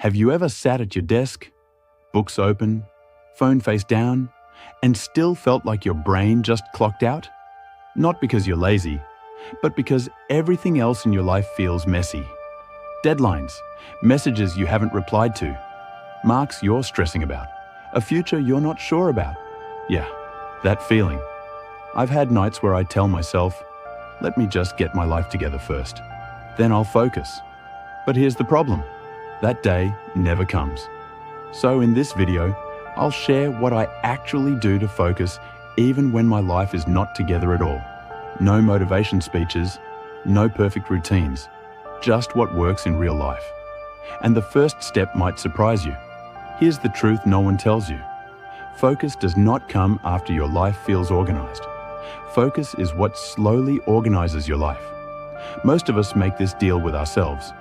Have you ever sat at your desk, books open, phone face down, and still felt like your brain just clocked out? Not because you're lazy, but because everything else in your life feels messy. Deadlines, messages you haven't replied to, marks you're stressing about, a future you're not sure about. Yeah, that feeling. I've had nights where I tell myself, let me just get my life together first. Then I'll focus. But here's the problem. That day never comes. So in this video, I'll share what I actually do to focus even when my life is not together at all. No motivation speeches, no perfect routines, just what works in real life. And the first step might surprise you. Here's the truth no one tells you. Focus does not come after your life feels organized. Focus is what slowly organizes your life. Most of us make this deal with ourselves.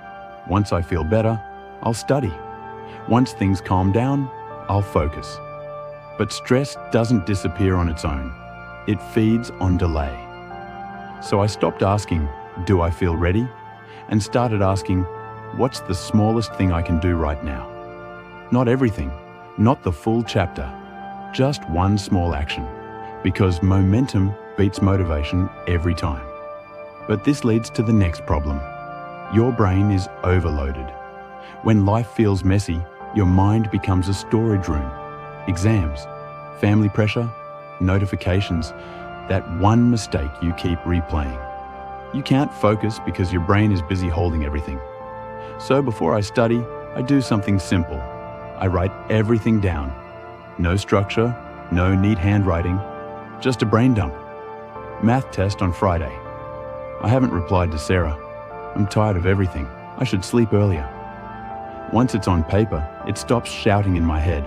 Once I feel better, I'll study. Once things calm down, I'll focus. But stress doesn't disappear on its own. It feeds on delay. So I stopped asking, do I feel ready? And started asking, what's the smallest thing I can do right now? Not everything, not the full chapter, just one small action. Because momentum beats motivation every time. But this leads to the next problem. Your brain is overloaded. When life feels messy, your mind becomes a storage room. Exams, family pressure, notifications, that one mistake you keep replaying. You can't focus because your brain is busy holding everything. So before I study, I do something simple. I write everything down. No structure, no neat handwriting, just a brain dump. Math test on Friday. I haven't replied to Sarah. I'm tired of everything. I should sleep earlier. Once it's on paper, it stops shouting in my head.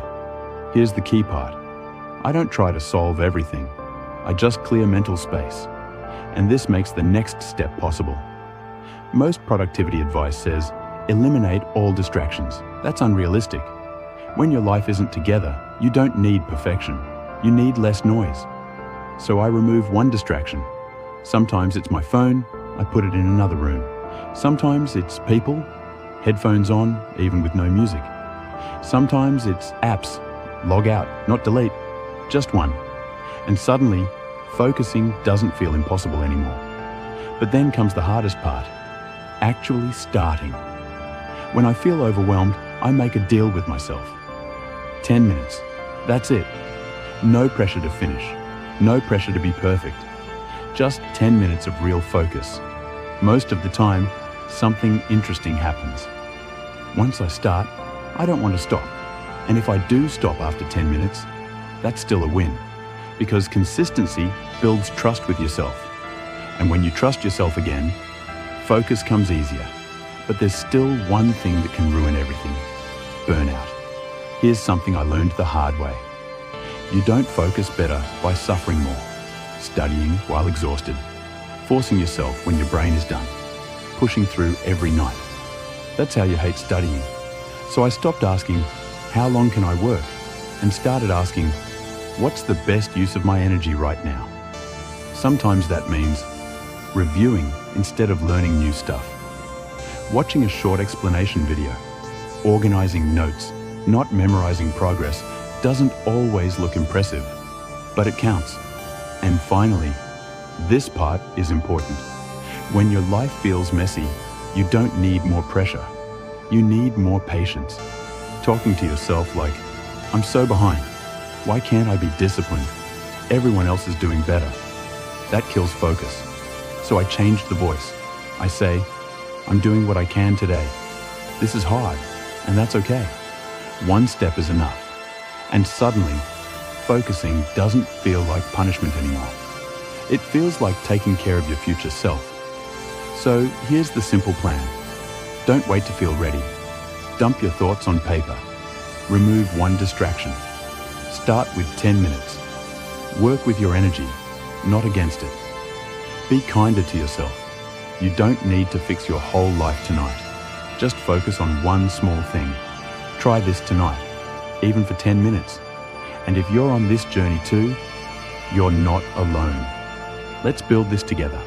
Here's the key part. I don't try to solve everything. I just clear mental space. And this makes the next step possible. Most productivity advice says, eliminate all distractions. That's unrealistic. When your life isn't together, you don't need perfection. You need less noise. So I remove one distraction. Sometimes it's my phone, I put it in another room. Sometimes it's people, headphones on, even with no music. Sometimes it's apps, log out, not delete, just one. And suddenly, focusing doesn't feel impossible anymore. But then comes the hardest part, actually starting. When I feel overwhelmed, I make a deal with myself. 10 minutes, that's it. No pressure to finish, no pressure to be perfect. Just 10 minutes of real focus. Most of the time, something interesting happens. Once I start, I don't want to stop. And if I do stop after 10 minutes, that's still a win. Because consistency builds trust with yourself. And when you trust yourself again, focus comes easier. But there's still one thing that can ruin everything: burnout. Here's something I learned the hard way. You don't focus better by suffering more, studying while exhausted, forcing yourself when your brain is done, pushing through every night. That's how you hate studying. So I stopped asking, how long can I work? And started asking, what's the best use of my energy right now? Sometimes that means reviewing instead of learning new stuff, watching a short explanation video, organizing notes, not memorizing progress doesn't always look impressive, but it counts. And finally, this part is important. When your life feels messy, you don't need more pressure. You need more patience. Talking to yourself like, I'm so behind. Why can't I be disciplined? Everyone else is doing better. That kills focus. So I changed the voice. I say, I'm doing what I can today. This is hard, and that's okay. One step is enough. And suddenly, focusing doesn't feel like punishment anymore. It feels like taking care of your future self. So here's the simple plan. Don't wait to feel ready. Dump your thoughts on paper. Remove one distraction. Start with 10 minutes. Work with your energy, not against it. Be kinder to yourself. You don't need to fix your whole life tonight. Just focus on one small thing. Try this tonight, even for 10 minutes. And if you're on this journey too, you're not alone. Let's build this together.